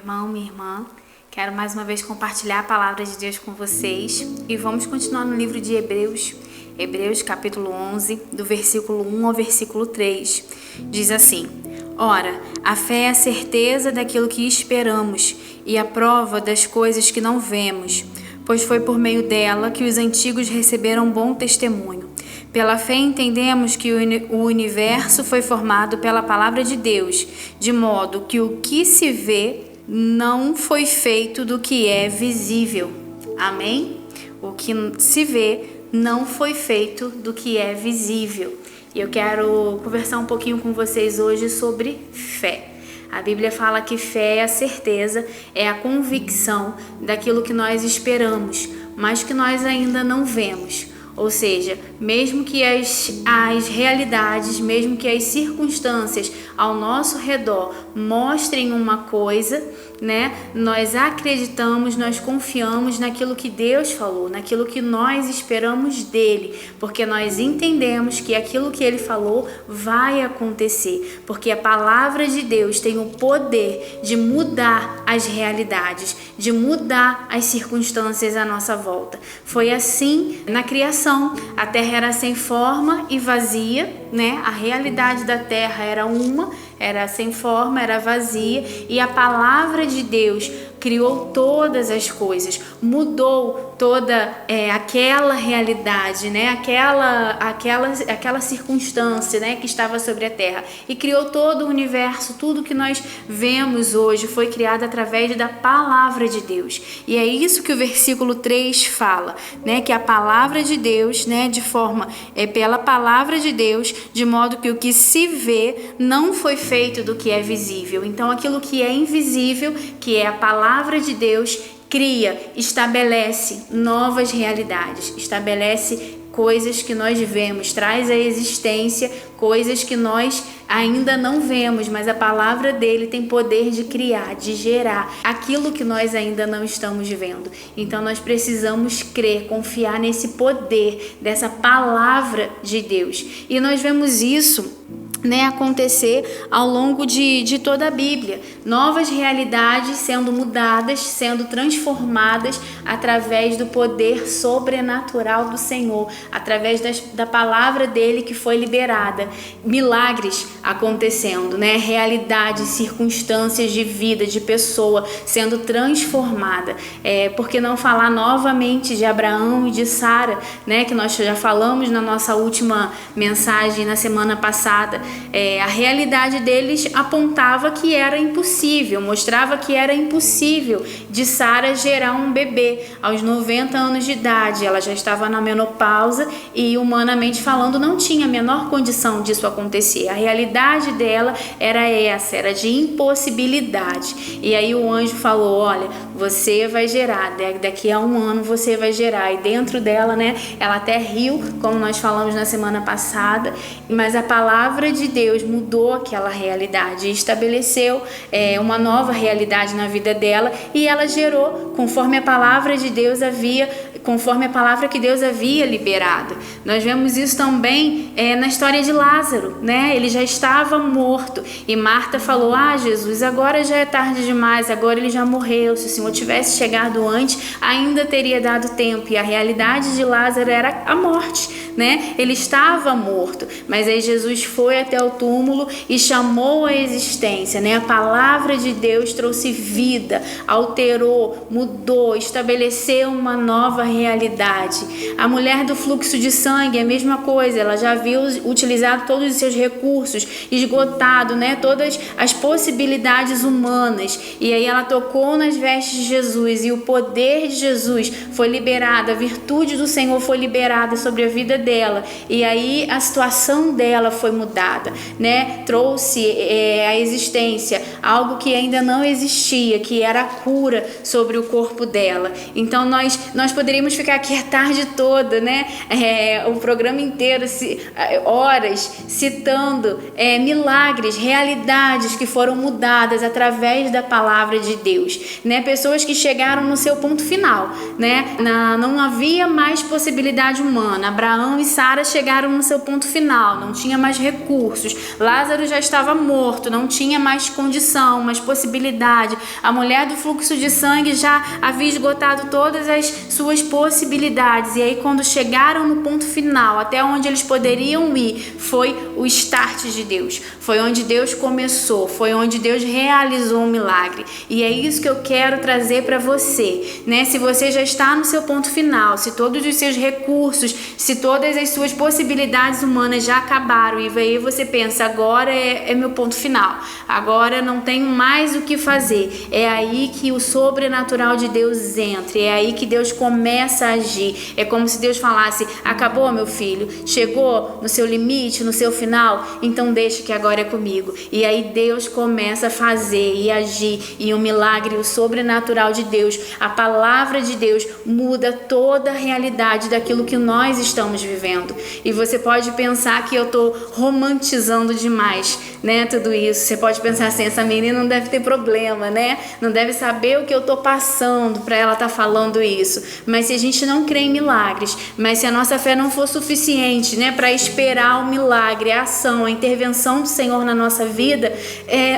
irmão, minha irmã. Quero mais uma vez compartilhar a palavra de Deus com vocês e vamos continuar no livro de Hebreus, capítulo 11, do versículo 1 ao versículo 3. Diz assim: Ora, a fé é a certeza daquilo que esperamos e a prova das coisas que não vemos, pois foi por meio dela que os antigos receberam bom testemunho. Pela fé entendemos que o universo foi formado pela palavra de Deus, de modo que o que se vê não foi feito do que é visível. Amém? O que se vê não foi feito do que é visível. E eu quero conversar um pouquinho com vocês hoje sobre fé. A Bíblia fala que fé é a certeza, é a convicção daquilo que nós esperamos, mas que nós ainda não vemos. Ou seja, mesmo que as realidades, mesmo que as circunstâncias ao nosso redor mostrem uma coisa, né? Nós acreditamos, nós confiamos naquilo que Deus falou, naquilo que nós esperamos dele, porque nós entendemos que aquilo que ele falou vai acontecer, porque a palavra de Deus tem o poder de mudar as realidades, de mudar as circunstâncias à nossa volta. Foi assim na criação. A terra era sem forma e vazia, né? A realidade da terra era sem forma, era vazia, e a palavra de Deus criou todas as coisas, mudou toda aquela realidade, né? aquela circunstância, né? Que estava sobre a terra, e criou todo o universo. Tudo que nós vemos hoje foi criado através da palavra de Deus, e é isso que o versículo 3 fala, né? Que a palavra de Deus, né? Pela palavra de Deus, de modo que o que se vê não foi feito do que é visível. Então aquilo que é invisível, que é a palavra de Deus, cria, estabelece novas realidades, estabelece coisas que nós vemos, traz à existência coisas que nós ainda não vemos, mas a palavra dele tem poder de criar, de gerar aquilo que nós ainda não estamos vendo. Então nós precisamos crer, confiar nesse poder dessa palavra de Deus. E nós vemos isso, né, acontecer ao longo de toda a Bíblia. Novas realidades sendo mudadas, sendo transformadas através do poder sobrenatural do Senhor, através da palavra dele que foi liberada. Milagres acontecendo, né? Realidades, circunstâncias de vida, de pessoa sendo transformada. Por que não falar novamente de Abraão e de Sara, né? Que nós já falamos na nossa última mensagem na semana passada. A realidade deles apontava que era impossível, mostrava que era impossível de Sara gerar um bebê. Aos 90 anos de idade, ela já estava na menopausa e, humanamente falando, não tinha a menor condição disso acontecer. A realidade dela era essa, era de impossibilidade. E aí o anjo falou: olha, você vai gerar, daqui a um ano você vai gerar. E dentro dela, né, ela até riu, como nós falamos na semana passada, mas a palavra de Deus mudou aquela realidade e estabeleceu uma nova realidade na vida dela, e ela gerou conforme a palavra de Deus conforme a palavra que Deus havia liberado. Nós vemos isso também na história de Lázaro, né? Ele já estava morto e Marta falou: Jesus, agora já é tarde demais, agora ele já morreu. Se o Senhor tivesse chegado antes, ainda teria dado tempo. E a realidade de Lázaro era a morte, né? Ele estava morto, mas aí Jesus foi até o túmulo e chamou a existência, né? A palavra de Deus trouxe vida, alterou, mudou, estabeleceu uma nova realidade. A mulher do fluxo de sangue, a mesma coisa, ela já havia utilizado todos os seus recursos, esgotado, né, todas as possibilidades humanas, e aí ela tocou nas vestes de Jesus e o poder de Jesus foi liberado, a virtude do Senhor foi liberada sobre a vida dela, e aí a situação dela foi mudada, né? Trouxe à existência algo que ainda não existia, que era a cura sobre o corpo dela. Então nós poderíamos poderíamos ficar aqui a tarde toda, né? O programa inteiro, horas, citando milagres, realidades que foram mudadas através da palavra de Deus, né? Pessoas que chegaram no seu ponto final, né? Não havia mais possibilidade humana. Abraão e Sara chegaram no seu ponto final, não tinha mais recursos. Lázaro já estava morto, não tinha mais condição, mais possibilidade. A mulher do fluxo de sangue já havia esgotado todas as suas possibilidades. E aí, quando chegaram no ponto final, até onde eles poderiam ir, foi o start de Deus. Foi onde Deus começou, foi onde Deus realizou um milagre. E é isso que eu quero trazer para você, né? Se você já está no seu ponto final, se todos os seus recursos, se todas as suas possibilidades humanas já acabaram, e aí você pensa, agora é meu ponto final, agora não tenho mais o que fazer, é aí que o sobrenatural de Deus entra, é aí que Deus começa a agir. É como se Deus falasse, acabou, meu filho, chegou no seu limite, no seu final, então deixa que agora é comigo. E aí Deus começa a fazer e agir, e o milagre, o sobrenatural de Deus, a palavra de Deus muda toda a realidade daquilo que nós estamos vivendo. E você pode pensar que eu estou romantizando demais, né, tudo isso. Você pode pensar assim, essa menina não deve ter problema, né? Não deve saber o que eu estou passando para ela estar falando isso. Mas se a gente não crê em milagres, mas se a nossa fé não for suficiente, né, para esperar o milagre, a ação, a intervenção do Senhor na nossa vida,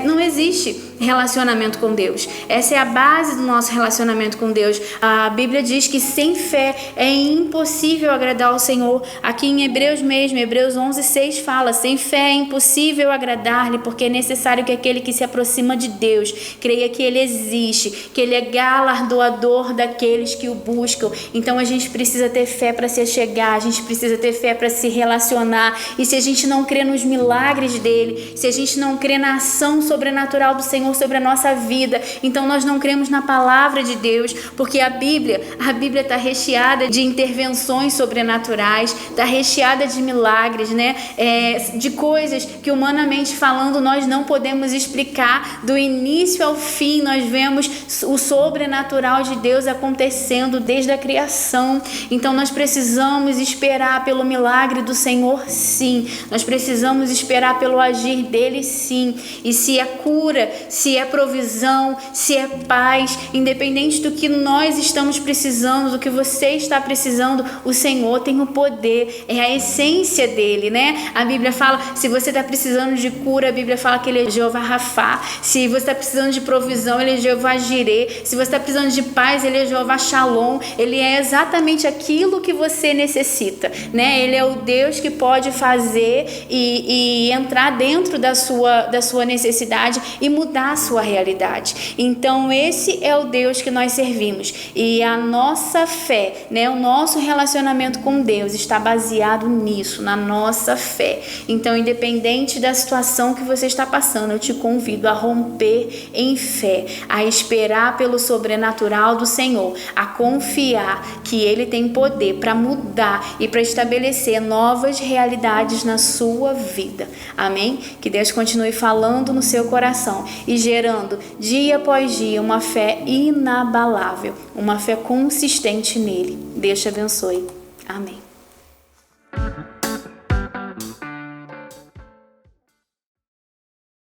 não existe relacionamento com Deus. Essa é a base do nosso relacionamento com Deus. A Bíblia diz que sem fé é impossível agradar ao Senhor. Aqui em Hebreus mesmo, Hebreus 11:6 fala, sem fé é impossível agradar-lhe, porque é necessário que aquele que se aproxima de Deus creia que Ele existe, que Ele é galardoador daqueles que o buscam. Então a gente precisa ter fé para se achegar, a gente precisa ter fé para se relacionar. E se a gente não crê nos milagres dele, se a gente não crê na ação sobrenatural do Senhor sobre a nossa vida, então nós não cremos na palavra de Deus, porque a Bíblia está recheada de intervenções sobrenaturais, está recheada de milagres, né? De coisas que humanamente falando nós não podemos explicar. Do início ao fim nós vemos o sobrenatural de Deus acontecendo desde a criação. Então nós precisamos esperar pelo milagre do Senhor, sim. Nós precisamos esperar pelo agir dele, sim. E se é cura, se é provisão, se é paz, independente do que nós estamos precisando, do que você está precisando, o Senhor tem o poder, é a essência dele, né? A Bíblia fala, se você está precisando de cura, a Bíblia fala que ele é Jeová Rafá. Se você está precisando de provisão, ele é Jeová Jirê. Se você está precisando de paz, ele é Jeová Shalom. Ele é exatamente aquilo que você necessita, né? Ele é o Deus que pode fazer e entrar dentro da sua necessidade e mudar a sua realidade. Então esse é o Deus que nós servimos, e a nossa fé, né, o nosso relacionamento com Deus está baseado nisso, na nossa fé. Então, independente da situação que você está passando, eu te convido a romper em fé, a esperar pelo sobrenatural do Senhor, a confiar que Ele tem poder para mudar e para estabelecer novas realidades na sua vida. Amém? Que Deus continue falando no seu coração e gerando dia após dia uma fé inabalável, uma fé consistente nele. Deus te abençoe. Amém.